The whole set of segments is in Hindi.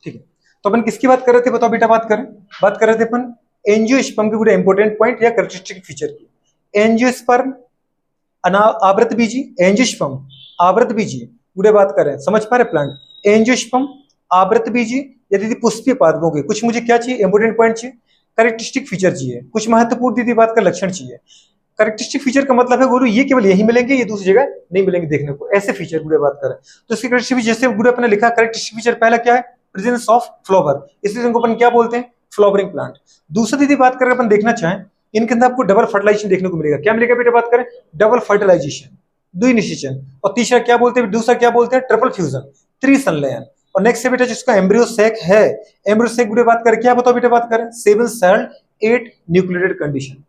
ठीक है, तो अपन किसकी बात कर रहे थे बताओ बेटा? बात कर रहे थे अपन एंजियोस्पर्म के पूरे इंपॉर्टेंट पॉइंट या कैरेक्टरिस्टिक फीचर की। एंजियोस्पर्म आवृत बीजी, एंजियोस्पर्म आवृत बीजी पूरे बात कर रहे हैं, समझ पा रहे प्लांट? एंजियोस्पर्म आवृत बीजी या दीदी पुष्पीय पादपों के कुछ मुझे क्या चाहिए? इंपॉर्टेंट पॉइंट चाहिए, कैरेक्टरिस्टिक फीचर चाहिए, कुछ महत्वपूर्ण दीदी बात का लक्षण चाहिए। कैरेक्टरिस्टिक फीचर का मतलब है गुरु ये केवल यही मिलेंगे, ये दूसरी जगह नहीं मिलेंगे देखने को, ऐसे फीचर गुरु बात करें तो इसके कैरेक्टरिस्टिक जैसे गुरु अपने लिखा कैरेक्टरिस्टिक फीचर पहला क्या है? प्रेजेंस ऑफ फ्लावर, इसलिए इनको अपन क्या बोलते हैं? Flowering plant. दूसरी दीदी बात करें अपन देखना चाहें इनके अंदर आपको डबल फर्टिलाइजेशन देखने को मिलेगा। क्या मिलेगा बेटा? बात करें डबल फर्टिलाइजेशन, द्विनिषेचन। और तीसरा क्या बोलते हैं? दूसरा क्या बोलते हैं? ट्रिपल फ्यूजन, त्रिसंलयन। और नेक्स्ट है बेटा जिसका एम्ब्रियो सेक है, एम्ब्रियो सेक बेटा बात करें क्या बताओ बेटा? बात करें 7 सेल्ड 8 न्यूक्लिएटेड कंडीशन।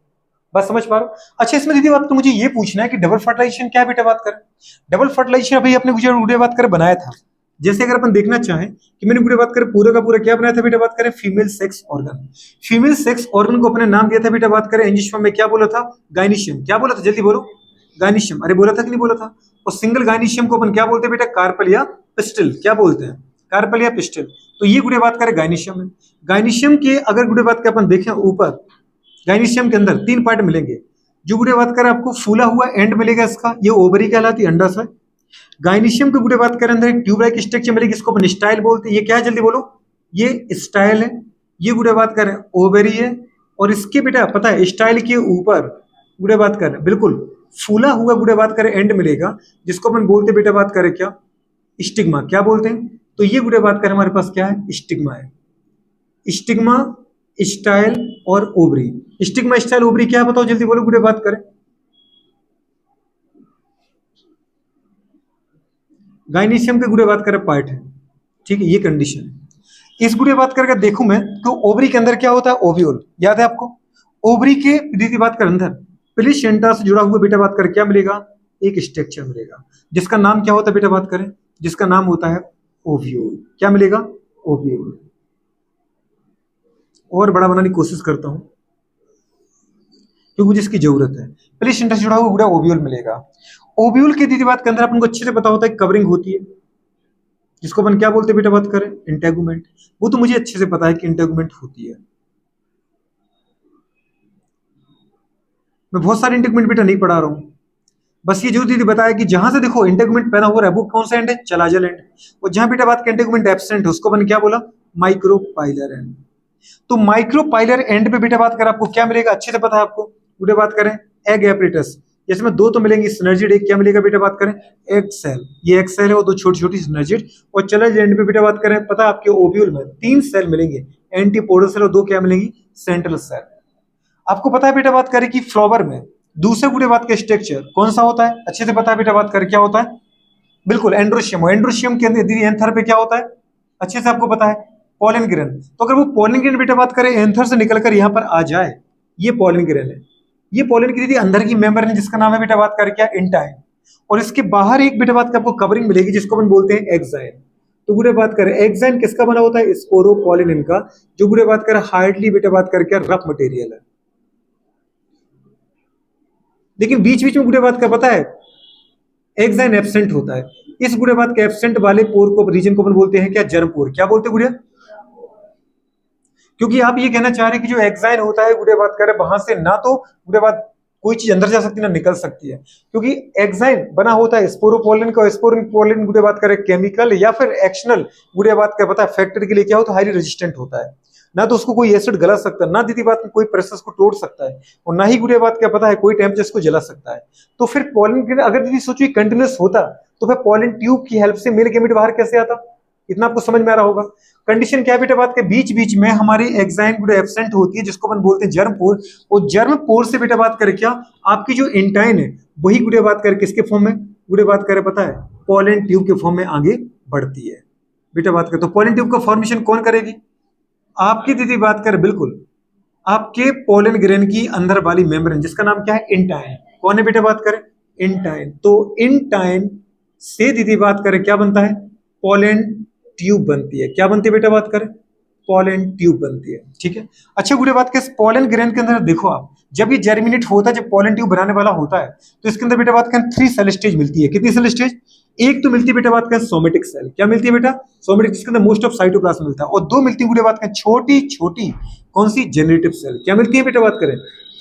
बात समझ पा रहे हो? अच्छा इसमें दीदी बात तो मुझे ये पूछना है कि डबल फर्टिलाइजेशन क्या है बेटा? बात करें डबल फर्टिलाइजेशन अभी अपने गुजर गुड़े बात करें बनाया था। जैसे अगर अपन देखना चाहें कि मैंने गुड़े बात करें पूरा का पूरा क्या बनाया था बेटा? बात करें female sex organ. Female sex organ को अपने नाम दिया था बेटा? बात करें एंजियोस्पर्म में क्या बोला था? गायनीशियम। क्या बोला था? जल्दी बोलो। गायनीशियम। अरे बोला था कि नहीं बोला था? और सिंगल गायनीशियम को अपन क्या बोलते हैं बेटा? कार्पल या पिस्टल। क्या बोलते हैं? कार्पल या पिस्टल। तो ये गुड़े बात करें गायनीशियम है। गायनीशियम के अगर गुड़े बात के अपन देखें ऊपर गायनीशियम के अंदर 3 पार्ट मिलेंगे। जो गुड़े बात करें आपको फूला हुआ एंड मिलेगा इसका, ये ओवरी कहलाती है, अंडाशय। गायनीशियम के गुड़े बात करें अंदर एक ट्यूब लाइक स्ट्रक्चर मिलेगी, इसको अपन स्टाइल बोलते हैं। ये क्या है? जल्दी बोलो। ये स्टाइल है। ये गुड़े बात करें ओवरी है। और इसके बेटा पता है स्टाइल के ऊपर गुड़े बात करें बिल्कुल फूला हुआ गुड़े बात करें एंड मिलेगा, जिसको अपन बोलते बेटा बात करें क्या? स्टिग्मा। क्या बोलते हैं? तो ये गुड़े बात करें हमारे पास क्या है? स्टिग्मा है। स्टिग्मा, स्टाइल और ओवरी। स्टिग्मा स्टाइल ओवरी क्या है बताओ? जल्दी बोलो गुड़े बात करें। गायनीशियम के गुड़े बात करें पार्ट है, ठीक है, ये कंडीशन है। इस गुड़े बात करके देखूं मैं तो ओवरी के अंदर क्या होता है? ओव्यूल। याद है आपको? ओवरी के दीदी बात कर अंदर प्लेसेंटा से जुड़ा हुआ बेटा बात कर क्या मिलेगा? एक स्ट्रक्चर मिलेगा, जिसका नाम क्या होता है बेटा? बात करें जिसका नाम होता है ओव्यूल। क्या मिलेगा? ओव्यूल। और बड़ा बनाने की कोशिश करता हूं क्योंकि मुझे इसकी जरूरत है। प्लेसेंटा से जुड़ा हुआ पूरा ओव्यूल मिलेगा। ओव्यूल की दीदी बात के अंदर अपन को अच्छे से पता होता है कवरिंग होती है, जिसको अपन क्या बोलते हैं बेटा? बात करें इंटेगुमेंट। वो तो मुझे अच्छे से पता है कि इंटेगुमेंट होती है। मैं बहुत सारे इंटेगुमेंट बेटा नहीं पढ़ा रहा हूं, बस ये जो दीदी बताया कि जहां से देखो इंटेगुमेंट पैदा हो रहा है वो कौन सा एंड है? Chalazal end. और जहां बेटा बात का इंटेगुमेंट एब्सेंट है उसको अपन क्या बोला? Micropylar and. तो माइक्रोपाइलर एंड पे बेटा बात करें आपको क्या मिलेगा? अच्छे से पता है आपको। बेटा बात करें एग एपरेटस, इसमें दो तो मिलेंगे सिनर्जिड। एक क्या मिलेगा बेटा? बात करें एग सेल, ये एग सेल है और दो छोटी छोटी सिनर्जिड। और चला एंड पे बेटा बात करें पता है आपके ओव्यूल में 3 सेल मिलेंगे, एंटीपोडल सेल और 2 क्या मिलेंगी? Central cell. आपको पता है बेटा बात करें कि फ्लावर में दूसरे गुड़े बात का स्ट्रक्चर कौन सा होता है? अच्छे से पता है बेटा बात करें क्या होता है? बिल्कुल एंड्रोशियम। एंड्रोशियम के अंदर दीदी एंथर पे क्या होता है? अच्छे से आपको पता है पॉलन ग्रेन। तो अगर वो पॉलन ग्रेन बेटा बात करें एंथर से निकलकर यहाँ पर आ जाए, ये पॉलन ग्रेन है। ये पॉलन की दीदी अंदर की मेंबर है जिसका नाम है बेटा बात करें क्या? इंटाइन। और इसके बाहर एक बेटा बात का आपको कवरिंग मिलेगी जिसको अपन बोलते हैं एक्साइन। तो गुड़े बात करें एक्साइन किसका बना होता है? स्पोरोपोलिन का, जो गुड़े बात करें हार्डली बेटा बात करके रफ मटेरियल है। लेकिन बीच बीच में गुड़े बात का पता है एक्साइन एब्सेंट होता है। इस गुड़े बात के एब्सेंट वाले पोर को रीजन को अपन बोलते हैं क्या? जर्म पोर। क्या बोलते हैं गुड़िया? क्योंकि आप ये कहना चाह रहे हैं कि जो एक्साइन होता है गुड़े बात करें वहां से ना तो गुड़े बात कोई चीज अंदर जा सकती है ना निकल सकती है, क्योंकि एक्साइन बना होता है स्पोरोपोलिन का। स्पोरोपोलिन गुड़े बात करें केमिकल या फिर एक्शनल गुड़े बात का पता है फैक्टर के लिए क्या होता है? हाईली रेजिस्टेंट होता है। ना तो उसको कोई एसिड गला सकता है, ना दीदी बात में कोई प्रेशर को तोड़ सकता है, और ना ही गुड़े बात क्या पता है कोई टेम्परेचर को जला सकता है। तो फिर पॉलन अगर दीदी सोचिए कंटिन्यूस होता तो फिर पॉलन ट्यूब की हेल्प से मेल गैमेट बाहर कैसे आता? इतना आपको समझ में आ रहा होगा। कंडीशन क्या है बेटा बात के बीच बीच में हमारी एक्साइन गुड़े एब्सेंट होती है जिसको अपन बोलते हैं जर्म पोर। और जर्म पोर से बेटा बात करे क्या आपकी जो इंटाइन है वही गुड़े बात करे किसके फॉर्म में? गुड़े बात करे पता है पॉलन ट्यूब के फॉर्म में आगे बढ़ती है। बेटा बात करे तो पॉलन ट्यूब का फॉर्मेशन कौन करेगी? आपकी दीदी बात करे बिल्कुल आपके पोलन ग्रेन की अंदर वाली मेम्ब्रेन जिसका नाम क्या है? इंटाइन। कौन है बेटा बात करें? इंटाइन। तो इंटाइन से दीदी बात करें क्या बनता है? पोलन ट्यूब बनती है। क्या बनती है बेटा बात करें? पोलन ट्यूब बनती है। ठीक है, अच्छा गुड़े बात के पोलन ग्रेन के अंदर देखो आप, जब ये जर्मिनेट होता है, जब पोलन ट्यूब बनाने वाला होता है, तो इसके अंदर बेटा बात करें 3 सेल स्टेज मिलती है। कितनी सेल स्टेज? एक तो मिलती है बेटा बात करें सोमेटिक सेल। क्या मिलती है बेटा? सोमेटिक, जिसके अंदर मोस्ट ऑफ साइटोप्लाज्म मिलता है। और दो मिलती है गुड़े बात करें छोटी छोटी, कौन सी? Generative cell. क्या मिलती है बेटा बात करें?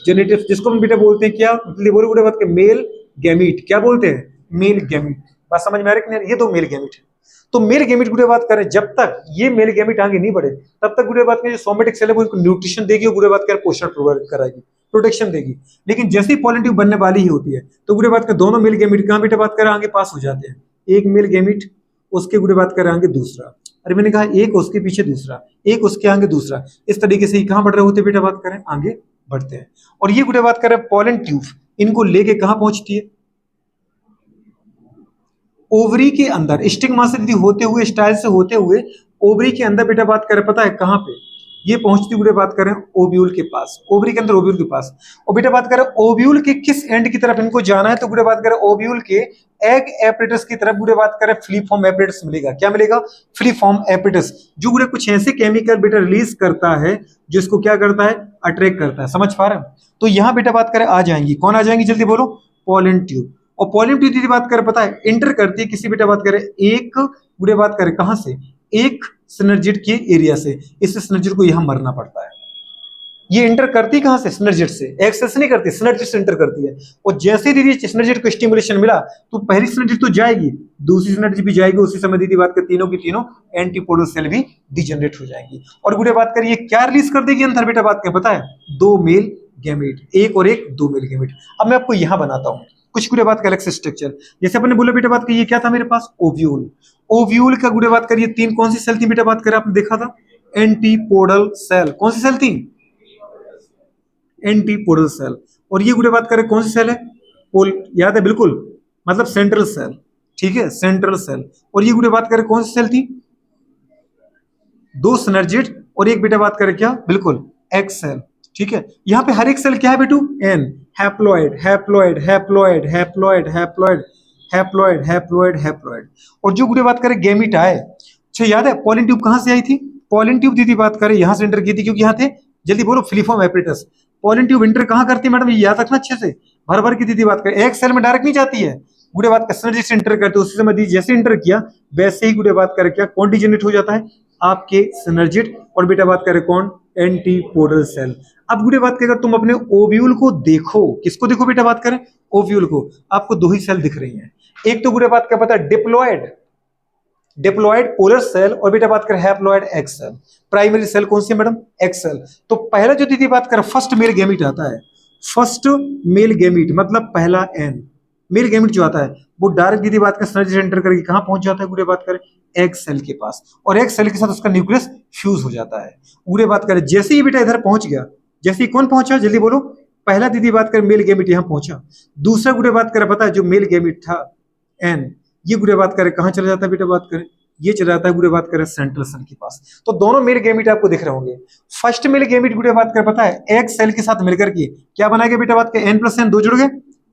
जनरेटिव, जिसको हम बेटा बोलते हैं क्या? बोलो गुड़े बात के मेल गैमीट। क्या बोलते हैं? Male gamete. बात समझ में आ रही है? ये दो मेल गैमीट है। तो मेल गैमीट गुड़े बात करें, जब तक ये मेल गैमीट आगे नहीं बढ़े, तब तक गुड़े बात करें जो सोमेटिक सेल है वो इनको न्यूट्रिशन देगी और गुड़े बात करें पोषण प्रोवाइड कराएगी, प्रोटेक्शन देगी। लेकिन जैसे ही पॉलन ट्यूब बनने वाली ही होती है, तो गुड़े बात करें दोनों मेल गैमीट कहां बेटा बात करें आगे पास हो जाते हैं। एक मेल गैमीट, उसके गुड़े बात करें आगे दूसरा। अरे मैंने कहा एक उसके पीछे दूसरा, एक उसके आगे दूसरा, इस तरीके से ही कहां बढ़ रहे होते बेटा बात करें आगे बढ़ते हैं। और ये गुड़े बात करें पॉलन ट्यूब इनको लेके कहां पहुंचती है? ओवरी के अंदर, स्टिग्मा से यदि होते हुए, स्टाइल से होते हुए ओवरी के अंदर बेटा बात करें, पता है कहां पे ये पहुंचती हुई बात करें? ओव्यूल के पास। ओवरी के अंदर ओव्यूल के पास। और बेटा बात करें ओव्यूल के किस एंड की तरफ इनको जाना है? तो गुड़े बात करें ओव्यूल के एग एपरेटस की तरफ गुड़े बात करें फ्लीफॉर्म एपरेटस मिलेगा। क्या मिलेगा? फ्लीफॉर्म एपरेटस, जो गुड़े कुछ ऐसे केमिकल बेटा रिलीज करता है जिसको क्या करता है? अट्रैक्ट करता है। समझ पा रहे हैं? तो यहां बेटा बात करें आ जाएंगी, कौन आ जाएंगी जल्दी बोलो? Pollen tube. और पॉलन ट्यूब की बात करें, पता है इंटर करती है किसी बेटा बात करें एक गुड़े बात करें कहां से? एक सिनर्जिड के एरिया से। इस सिनर्जिड को यहां मरना पड़ता है। ये इंटर करती कहां से? सिनर्जिड से। एक्सेस नहीं करती, सिनर्जिड से इंटर करती है। और जैसे दीदी सिनर्जिड को स्टिमुलेशन मिला, तो पहली सिनर्जिड तो जाएगी, दूसरी सिनर्जिड भी जाएगी। उसी समय दीदी बात कर तीनों की तीनों एंटीपोडल सेल भी डिजनरेट हो जाएंगी। और गुड़े बात करिए क्या रिलीज कर देगी अंदर बेटा बात कर, पता है? दो मेल गैमेट, एक और एक, दो मेल गैमेट। अब मैं आपको यहां बनाता हूं कुछ गुड़े बात का अलग स्ट्रक्चर। जैसे अपने बोला बेटा बात की, ये क्या था मेरे पास? ओव्यूल। ओव्यूल का गुड़े बात करिए तीन कौन सी सेल थी बेटा बात करें, आपने देखा था? Antipodal cell. कौन सी सेल थी? Antipodal cell. और ये गुड़े बात करें कौन सी सेल है? पोल, याद है बिल्कुल, मतलब सेंट्रल सेल। ठीक है, सेंट्रल सेल। और ये गुड़े बात करें कौन सी सेल थी? दो सिनर्जिड और एक बेटा बात करें क्या? बिल्कुल एक्स सेल। ठीक है, यहां पे हर एक सेल क्या है बेटू? N. Haploid haploid haploid haploid haploid haploid haploid haploid. और जो गुड़े बात करें गैमीट आए, अच्छा याद है पॉलन ट्यूब कहां से आई थी? पॉलन ट्यूब दीदी बात करें यहां से एंटर की थी, क्योंकि यहां थे, जल्दी बोलो, फ्लीफॉर्म एपरेटस। पॉलन ट्यूब इंटर कहां करती है मैडम? ये याद रखना अच्छे से, भर भर की दीदी बात करें एक सेल में डायरेक्ट नहीं जाती है। गुड़े बात का सिनर्जी से इंटर करते, उसी समय दीदी जैसे इंटर किया वैसे ही गुड़े बात करें क्या? कौन डिजेनरेट हो जाता है? आपके सिनर्जिड। और बेटा बात करें कौन? Antipodal cell. अब गुड़े बात करें, अगर तुम अपने ओव्यूल को देखो, किसको देखो बेटा बात करें? ओव्यूल को। आपको दो ही सेल दिख रही हैं, एक तो गुड़े बात का पता है डिप्लॉयड, डिप्लॉयड पोलर सेल, और बेटा बात करें haploid X cell. Primary cell कौन सी है मैडम? X cell. तो पहला जो दीदी बात करें फर्स्ट मेल गैमीट आता है, फर्स्ट मेल गैमीट मतलब पहला एन मेल गैमीट जो आता है, वो डायरेक्ट दीदी बात करें सिनर्जी एंटर करके कहां पहुंच जाता है? गुड़े बात करें एक्स सेल के पास, और एक्स सेल के साथ उसका न्यूक्लियस फ्यूज हो जाता है। गुड़े बात करें जैसे ही बेटा इधर पहुंच गया, जैसे ही कौन पहुंचा जल्दी बोलो? पहला दीदी बात करें मेल गैमीट यहां पहुंचा, दूसरा गुड़े बात करें पता है जो मेल गैमीट था एन, ये गुड़े बात करें कहां चला जाता है बेटा बात करें? ये चला जाता है गुड़े बात करें सेंट्रल सेल के पास। तो दोनों मेल गैमीट आपको दिख रहे होंगे। फर्स्ट मेल गैमीट गुड़े बात करें पता है एक्स सेल के साथ मिलकर के क्या बनाएगा बेटा बात करें? एन प्लस एन, दो जुड़ गए,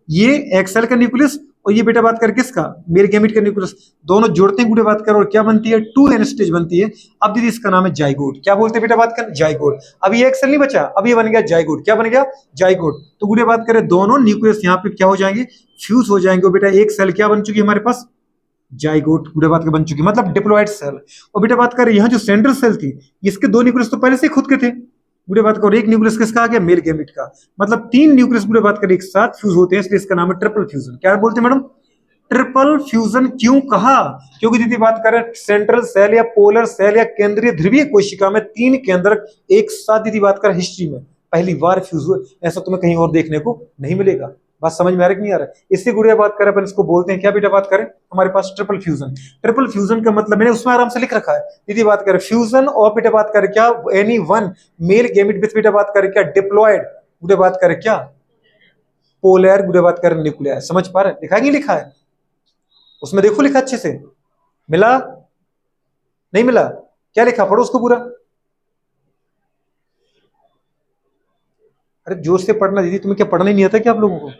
ये एक्स सेल का न्यूक्लियस और ये बेटा बात कर किसका? मेल गैमीट का न्यूक्लियस, दोनों जोड़ते हैं गुड़े बात कर, और क्या बनती है? 2n स्टेज बनती है। अब दीदी इसका नाम है जाइगोट। क्या बोलते हैं बेटा बात कर? जाइगोट। अब ये एक्सेल नहीं बचा, अब ये बन गया जाइगोट। क्या बन गया? जाइगोट। तो गुड़े बात करें दोनों न्यूक्लियस यहाँ पे क्या हो जाएंगे? फ्यूज हो जाएंगे। बेटा एक सेल क्या बन चुकी है हमारे पास? जाइगोट गुड़े बात के बन चुकी, मतलब डिप्लॉयड सेल। और बेटा बात करें यहाँ जो सेंट्रल सेल थी, इसके दो न्यूक्लियस तो पहले से खुद के थे गुड़े बात का, और एक न्यूक्लियस किसका आ गया? मेल गैमीट का। मतलब तीन न्यूक्लियस गुड़े बात करें एक साथ फ्यूज होते हैं, इसलिए इसका नाम है ट्रिपल फ्यूजन। क्या बोलते हैं मैडम? Triple fusion. क्यों कहा? क्योंकि दीदी बात करें सेंट्रल सेल या पोलर सेल या केंद्रीय ध्रुवीय कोशिका में तीन केंद्रक एक साथ दीदी बात करें हिस्ट्री में पहली बार फ्यूज हुए, ऐसा तुम्हें कहीं और देखने को नहीं मिलेगा। बात समझ में आ रहा है कि नहीं आ रहा है? इससे गुड़िया बात करें अपन इसको बोलते हैं क्या बेटा बात करें? हमारे पास ट्रिपल फ्यूजन। ट्रिपल फ्यूजन का मतलब मैंने उसमें आराम से लिख रखा है दीदी बात करें फ्यूजन, और बेटा बात करें क्या? Any one male gamete with बेटा बात करें क्या? डिप्लॉयड गुड़े बात करें क्या? पोलर गुड़े बात करें न्यूक्लियर। समझ पा रहे? लिखा नहीं लिखा है उसमें? देखो लिखा अच्छे से, मिला नहीं मिला? क्या लिखा? पढ़ो उसको पूरा। अरे जोर से पढ़ना दीदी, तुम्हें क्या पढ़ना ही नहीं आता क्या आप लोगों को?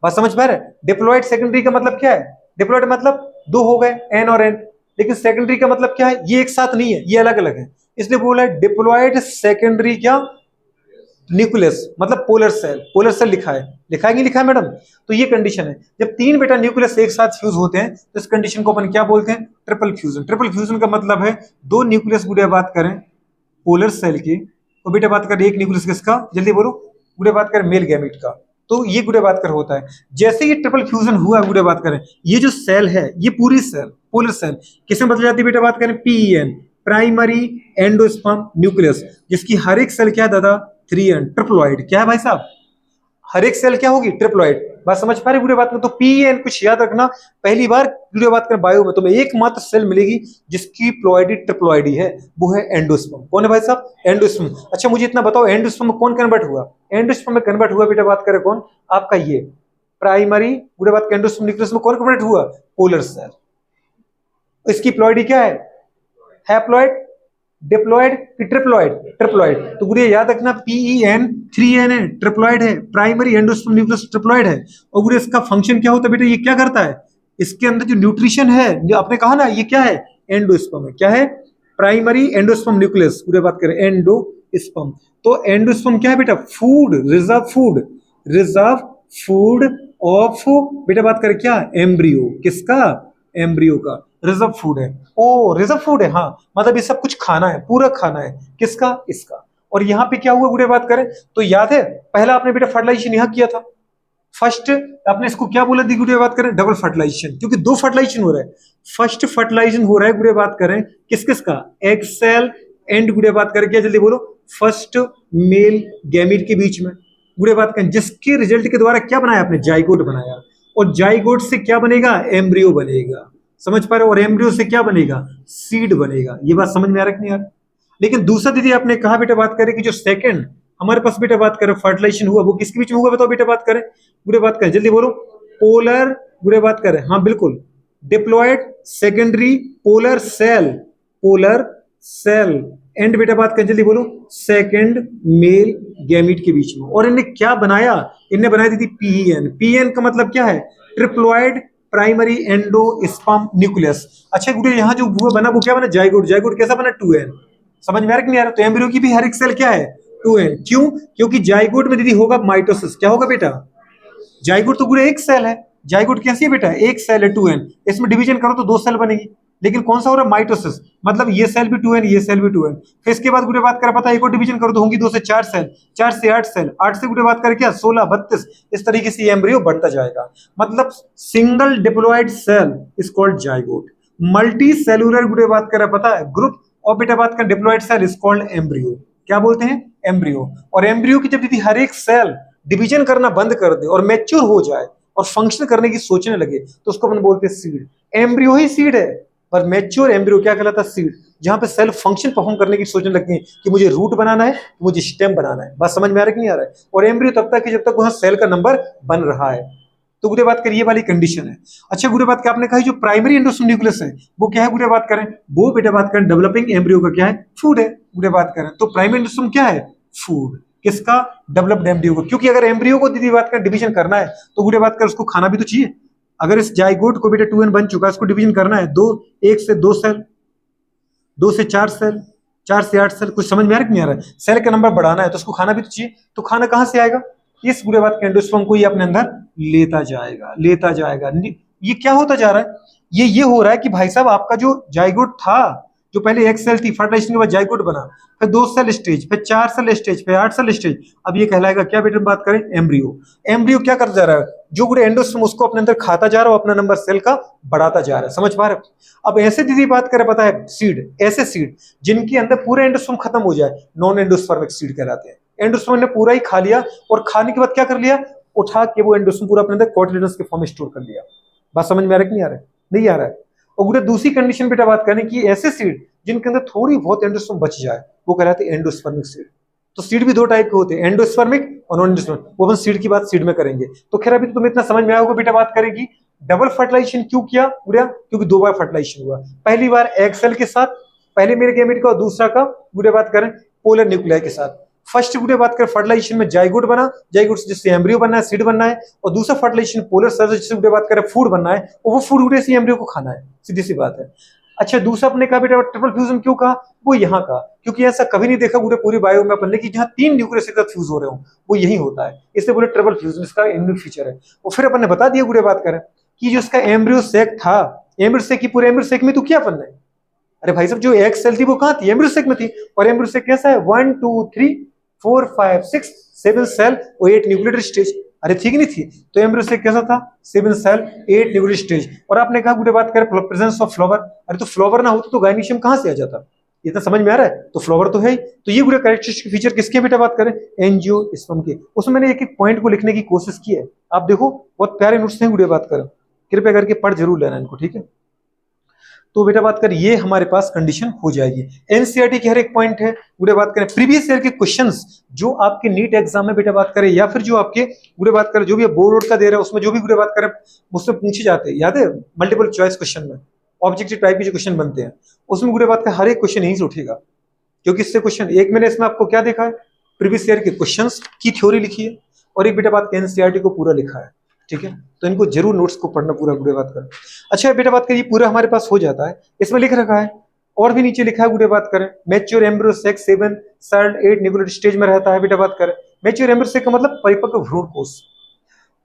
बात समझ पा रहे? डिप्लॉयड सेकेंडरी का मतलब क्या है? डिप्लॉयड मतलब दो हो गए एन और एन, लेकिन सेकेंडरी का मतलब क्या है, ये एक साथ नहीं है, ये अलग अलग है, इसलिए बोला है डिप्लॉयड सेकेंडरी क्या न्यूक्लियस, मतलब पोलर सेल, पोलर सेल लिखा है, लिखा है कि लिखा है मैडम। तो ये कंडीशन है, जब तीन बेटा न्यूक्लियस एक साथ फ्यूज होते हैं तो इस कंडीशन को अपन क्या बोलते हैं, ट्रिपल फ्यूजन। ट्रिपल फ्यूजन का मतलब है दो न्यूक्लियस गुड़े बात करें पोलर सेल की, तो बेटा बात करें एक न्यूक्लियस किसका, जल्दी बोलो, गुड़े बात करें मेल गैमेट का, तो ये गुड़े बात कर होता है। जैसे ही ट्रिपल फ्यूजन हुआ गुड़े बात करें, ये जो सेल है ये पूरी सेल पोलर सेल किसमें बदल जाती है बेटा बात करें, पीईएन, प्राइमरी एंडोस्पर्म न्यूक्लियस, जिसकी हर एक सेल क्या है दादा, 3n, ट्रिप्लॉइड। क्या है भाई साहब, हर एक सेल क्या होगी, ट्रिप्लॉइड। बात समझ पा रहे वीडियो बात में, तो पीएन कुछ याद रखना, पहली बार वीडियो बात करें बायो में तुम्हें एकमात्र सेल मिलेगी जिसकी प्लॉइडी ट्रिप्लॉइडी है, वो है एंडोस्पर्म। कौन है भाई साहब, एंडोस्पर्म। अच्छा मुझे इतना बताओ एंडोस्पर्म में कौन कन्वर्ट हुआ, एंडोस्पर्म में कन्वर्ट हुआ बेटा बात करें कौन, आपका ये प्राइमरी वीडियो बात करें एंडोस्पर्म न्यूक्लियस में कौन कन्वर्ट हुआ, पोलर सेल। इसकी प्लॉइडी क्या है, हैप्लॉइड, डिप्लॉइड कि ट्रिप्लॉइड, ट्रिप्लॉइड। तो गुड़िया याद रखना पीईएन 3n है, ट्रिप्लॉइड है, प्राइमरी एंडोस्पर्म न्यूक्लियस ट्रिप्लॉइड है। और गुड़िया इसका फंक्शन क्या होता है बेटा, ये क्या करता है, इसके अंदर जो न्यूट्रिशन है, जो आपने कहा ना ये क्या है, एंडोस्पर्म है, क्या है, प्राइमरी एंडोस्पर्म न्यूक्लियस, गुड़िया बात करें एंडोस्पर्म। तो एंडोस्पर्म क्या है बेटा, food, reserve food, reserve food of बेटा बात करें क्या, एम्ब्रियो, किसका, एम्ब्रियो का रिजर्व फूड है। ओ रिजर्व फूड है, हाँ मतलब ये सब कुछ खाना है, पूरा खाना है, किसका, इसका। और यहाँ पे क्या हुआ गुड़े बात करें, तो याद है पहला आपने बेटा फर्टिलाइजेशन यहाँ किया था, फर्स्ट आपने इसको क्या बोला थी गुड़े बात करें, डबल फर्टिलाइजेशन, क्योंकि दो फर्टिलाइजेशन हो रहा है। फर्स्ट फर्टिलाइजेशन हो रहा है गुड़े बात करें किस किसका, एग सेल एंड गुड़े बात करें क्या, जल्दी बोलो, फर्स्ट मेल गैमीट के बीच में गुड़े बात करें, जिसके रिजल्ट के द्वारा क्या बनाया आपने, जाइगोट बनाया, और जाइगोट से क्या बनेगा, एम्ब्रियो बनेगा, समझ पा रहे हो, और एम्ब्रियो से क्या बनेगा, सीड बनेगा। ये बात समझ में आ रहा है कि नहीं यार। लेकिन दूसरा दीदी आपने कहा बेटा बात करें कि जो सेकंड हमारे पास बेटा बात करें फर्टिलाइजेशन हुआ वो किसके बीच में हुआ, बताओ बेटा बात करें, बुरे बात करें जल्दी बोलो, पोलर, बुरे बात करें, हाँ बिल्कुल, diploid secondary polar cell, polar cell and बेटा बात करें जल्दी बोलो, सेकंड मेल गैमीट के बीच में। और इन्हें क्या बनाया, इन्हें बनाई थी पीएन। पीएन का मतलब क्या है, ट्रिप्लॉयड प्राइमरी एंडोस्पर्म न्यूक्लियस। अच्छा गुड़े यहाँ जो वो बना वो क्या बना, जाइगोट। जाइगोट कैसा बना, 2n। समझ में आ रहा कि नहीं आ रहा। तो एम्ब्रियो की भी हर एक सेल क्या है, 2n। क्यों, क्योंकि जाइगोट में दीदी होगा माइटोसिस। क्या होगा बेटा, जाइगोट तो गुड़े एक सेल है, जाइगोट कैसी है बेटा, एक सेल है 2n, इसमें डिवीजन करो तो दो सेल बनेगी। लेकिन कौन सा हो रहा है, माइटोसिस, मतलब ये सेल भी 2n, ये सेल भी 2n। फिर इसके बाद गुड़े बात कर पता है एक और डिवीजन करो तो होंगी 2 से 4 सेल, 4 से 8 सेल, 8 से गुड़े बात कर क्या 16, 32, इस तरीके से एम्ब्रियो बढ़ता जाएगा। मतलब single diploid cell is called zygote, multi cellular गुड़े बात कर पता है ग्रुप और बेटा बात कर diploid cell is called embryo. क्या बोलते हैं, एम्ब्रियो। और एम्ब्रियो की जब दीदी हर एक सेल डिवीजन करना बंद कर दे और मैच्योर हो जाए और फंक्शन करने की सोचने लगे तो उसको अपन बोलते हैं सीड। एम्ब्रियो ही सीड है, पर मैच्योर एम्ब्रियो क्या कहलाता है, सीड। जहां पे सेल फंक्शन परफॉर्म करने की सोचने लगते हैं कि मुझे रूट बनाना है, मुझे स्टेम बनाना है। बात समझ में आ रहा है कि नहीं आ रहा है। और एम्ब्रियो तब तक कि जब तक वहां सेल का नंबर बन रहा है। तो गुड़े बात करिए वाली कंडीशन है। अच्छा गुड़े बात क्या आपने कहा जो प्राइमरी एंडोस्पर्म न्यूक्लियस है वो क्या है, गुड़े बात करें वो बेटा बात करें डेवलपिंग एम्ब्रियो का क्या है, फूड है। गुड़े बात करें तो प्राइमरी एंडोस्पर्म क्या है, फूड, किसका, डेवलप्ड एम्ब्रियो को। क्योंकि अगर एम्ब्रियो को दीदी बात करें डिवीजन करना है तो गुड़े बात कर उसको खाना भी तो चाहिए। अगर इस जाइगोट को बेटा 2n बन चुका है, इसको डिवीजन करना है, दो, एक से 2 सेल, 2 से 4 सेल, 4 से 8 सेल, कुछ समझ में आ रहा है कि नहीं आ रहा है। सेल का नंबर बढ़ाना है तो उसको खाना भी तो चाहिए। तो खाना कहां से आएगा, इस गुड़े बात के एंडोस्पर्म को ये अपने अंदर लेता जाएगा, लेता जाएगा। ये क्या होता जा रहा है, ये हो रहा है कि भाई साहब आपका जो जाइगोट था, जो पहले एक सेल थी, फर्टिलाइजेशन के बाद जाइगोट बना, फिर 2 सेल स्टेज, फिर 4 सेल स्टेज, फिर 8 सेल स्टेज, अब ये कहलाएगा क्या बेटा बात करें, एम्ब्रियो। एम्ब्रियो क्या करता जा रहा है, जो गुड़े एंडोस्पर्म उसको अपने अंदर खाता जा रहा है, अपना नंबर सेल का बढ़ाता जा रहा है। समझ पा रहे हो। अब ऐसे दीदी बात करें पता है सीड, ऐसे सीड जिनके अंदर पूरे एंडोस्पर्म खत्म हो जाए नॉन एंडोस्पर्मिक सीड कहलाते हैं। एंडोस्पर्म ने पूरा ही खा लिया और खाने के बाद क्या कर लिया, उठा के वो एंडोस्पर्म पूरा अपने अंदर कोटिलिडन्स के फॉर्म में स्टोर कर लिया। बात समझ में आ रहा है कि नहीं आ रहा है, नहीं आ रहा है। और गुड़े दूसरी कंडीशन बेटा बात करें कि ऐसे सीड जिनके अंदर थोड़ी बहुत एंडोस्पर्म बच जाए वो कहलाते हैं एंडोस्पर्मिक सीड। तो सीड भी 2 टाइप के होते हैं, एंडोस्पर्मिक और नॉन एंडोस्पर्मिक। वो अपन सीड की बात सीड में करेंगे। तो खैर अभी तो तुम्हें इतना समझ में आया होगा बेटा बात करेगी डबल फर्टिलाइजेशन क्यों किया गुड़िया, क्योंकि 2 बार फर्टिलाइजेशन हुआ। पहली बार एग सेल के साथ, पहले मेरे गैमेट का, और दूसरा का गुड़िया बात करें पोलर न्यूक्लियाई के साथ। फर्स्ट गुड़िया बात करें फर्टिलाइजेशन में जाइगोट बना, जाइगोट से जिससे एम्ब्रियो बनना है, सीड बनना है। और दूसरा फर्टिलाइजेशन पोलर सेल जिससे गुड़िया बात करें फूड बनना है, और वो फूड गुड़िया से एम्ब्रियो को खाना है। सीधी सी बात है। अच्छा, दूसरा अपने कहा बेटा ट्रिपल फ्यूजन क्यों कहा, वो यहाँ का, क्योंकि ऐसा कभी नहीं देखा पूरी बायो में अपन ने कि जहाँ 3 न्यूक्लियस एक साथ फ्यूज हो रहे हो, वो यही होता है, इसलिए बोले ट्रिपल फ्यूजन, इसका यूनिक फीचर है। और फिर अपन ने बता दिया पूरे बात करें कि जो इसका एम्ब्रियो सेक था, एम्ब्रियो सेक की पूरे एम्ब्रियो सेक में तो किया अपन ने, अरे भाई साहब जो एक सेल थी वो कहाँ थी, एम्ब्रियो सेक में थी, और एम्ब्रियो सेक कैसा है, 1 2 3 4 5 6 7 सेल और 8 न्यूक्लियर स्टेज, अरे ठीक नहीं थी, तो एम्ब्रियो सेक कैसा था, 7 सेल 8 न्यूक्लियर स्टेज। और आपने कहा पूरे बात करें प्रेजेंस ऑफ फ्लावर, अरे तो फ्लावर ना होता तो गायनीशियम कहाँ से आ जाता, ये तो समझ में आ रहा है, तो फ्लावर तो है ही, तो ये पूरे कैरेक्टरिस्टिक फीचर किसके बेटा बात करें, एंजियोस्पर्म के। उसमें मैंने एक एक पॉइंट को लिखने की कोशिश की है, आप देखो बहुत प्यारे नोट्स हैं, वीडियो बात करें, कृपया करके पढ़ जरूर लेना इनको, ठीक है। तो बेटा बात करें ये हमारे पास कंडीशन हो जाएगी। एनसीईआरटी की हर एक पॉइंट है, बुरे बात करें प्रीवियस ईयर के क्वेश्चंस जो आपके नीट एग्जाम में बेटा बात करें, या फिर जो आपके बुरे बात करें जो भी बोर्ड का दे रहा है उसमें जो भी बुरे बात करें मुझसे पूछे जाते हैं, याद है मल्टीपल चॉइस क्वेश्चन में ऑब्जेक्टिव टाइप के जो क्वेश्चन बनते हैं उसमें बुरे बात का हर एक क्वेश्चन यहीं से उठेगा, क्योंकि इससे क्वेश्चन एक मैंने इसमें आपको क्या देखा है, प्रीवियस ईयर के क्वेश्चंस की थ्योरी लिखी है, और एक बेटा बात एनसीईआरटी को पूरा लिखा है, ठीक है। तो इनको जरूर नोट्स को पढ़ना पूरा पूरे बात कर। अच्छा बेटा बात करिए पूरा हमारे पास हो जाता है, इसमें लिख रखा है और भी नीचे लिखा है पूरे बात करें, मैच्योर एम्ब्रियो सेक 7 साल 8 न्यूक्लियर स्टेज में रहता है बेटा बात करें, मैच्योर एम्ब्रियो सेक का मतलब परिपक्व भ्रूण कोष।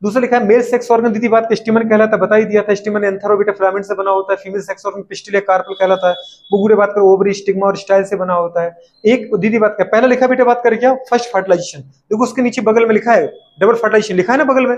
दूसरा लिखा है मेल सेक्स ऑर्गन दीदी बात का स्टिमन कहलाता है, बता ही दिया था, स्टिमन एंथर और बीटा फिलामेंट से बना होता है, फीमेल सेक्स ऑर्गन पिस्टिल या कार्पल कहलाता है, वो पूरे बात कर ओवरी स्टिग्मा और स्टाइल से बना होता है। एक दीदी बात का पहला लिखा बेटा बात कर क्या, फर्स्ट फर्टिलाइजेशन, देखो उसके नीचे बगल में लिखा है डबल फर्टिलाइजेशन लिखा है ना बगल में,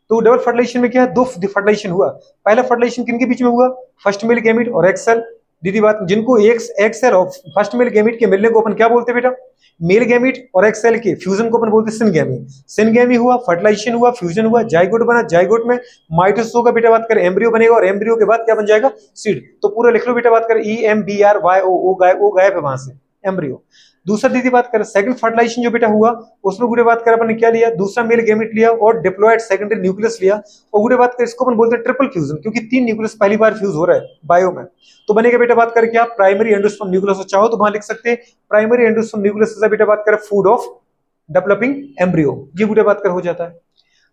तो डबल फर्टिलाइजेशन में क्या है, दो फर्टिलाइजेशन हुआ, पहला फर्टिलाइजेशन किनके बीच में हुआ, फर्स्ट मेल गैमीट और एक्सेल, दीदी बात जिनको एक सेल और फर्स्ट मेल गैमीट के मिलने को अपन क्या बोलते हैं बेटा, मेल गैमीट और एक सेल के फ्यूजन को अपन बोलते हैं सिनगैमी, सिनगैमी हुआ, फर्टिलाइजेशन हुआ, फ्यूजन हुआ, जाइगोट बना, जाइगोट में माइटोसिस होगा बेटा बात कर, एम्ब्रियो बनेगा और एम्ब्रियो के बाद क्या बन जाएगा, सीड। तो पूरा लिख लो बेटा बात कर, EMBRYO गायब है वहां से, एम्ब्रियो। दूसरा दीदी बात करें सेकंड फर्टिलाइजेशन जो बेटा हुआ उसमें गुड़े बात कर अपन ने क्या लिया, दूसरा मेल गैमेट लिया और डिप्लॉयड सेकेंडरी न्यूक्लियस लिया, और गुड़े बात कर इसको अपन बोलते हैं ट्रिपल फ्यूजन, क्योंकि 3 न्यूक्लियस पहली बार फ्यूज हो रहा है बायो में, तो बनेगा बेटा बात कर क्या, प्राइमरी एंडोस्पर्म न्यूक्लियस, चाहो तो वहां लिख सकते हैं प्राइमरी एंडोस्पर्म न्यूक्लियस बेटा बात कर फूड ऑफ डेवलपिंग एम्ब्रियो, ये गुड़े बात कर हो जाता है।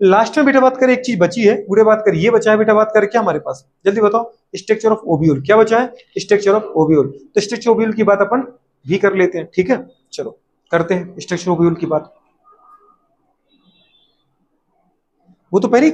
लास्ट में बेटा बात करें एक चीज बची है, गुड़े बात कर ये बचा है बेटा बात कर क्या हमारे पास, जल्दी बताओ, स्ट्रक्चर ऑफ ओव्यूल, क्या बचा है, स्ट्रक्चर ऑफ ओव्यूल, तो स्ट्रक्चर ओव्यूल की बात अपन भी कर लेते हैं, ठीक है। चलो करते हैं स्ट्रक्चर ओव्यूल की बात, वो तो पहले